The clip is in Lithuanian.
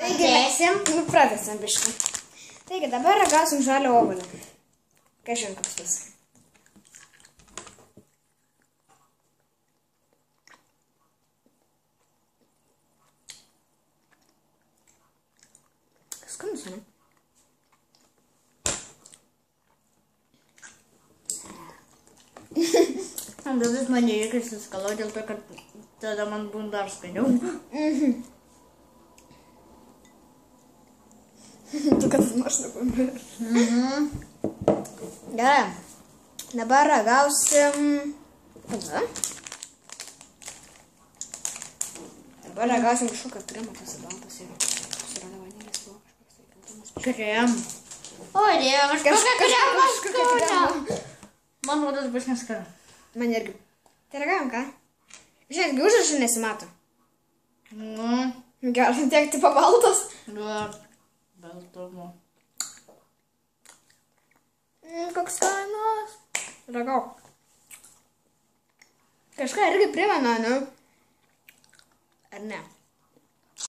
Taigi, pratęsim biškį. Taigi, dabar ragausim žalio obuolį. Kažin koks bus. Skanus, ne? Dalis man nereikia suskalau dėl to, kad tada man būna dar skaniau. Tu kad nors nepamirš. Gerai. Dabar ragausim... Dabar ragausim kažkokio kremo pasibaltas ir surada vanilės buvo kažkoks tai. Krem. O, Dievas, kažkokia krema. Man rodos bus neskanu. Man irgi. Tai ragaujam ką? Žiūrėk, užrašų nesimato. Gerai, tiek tipo baltas. Baltumo. Koks skanas. Ragau. Kažką irgi primena, ne? Ar ne?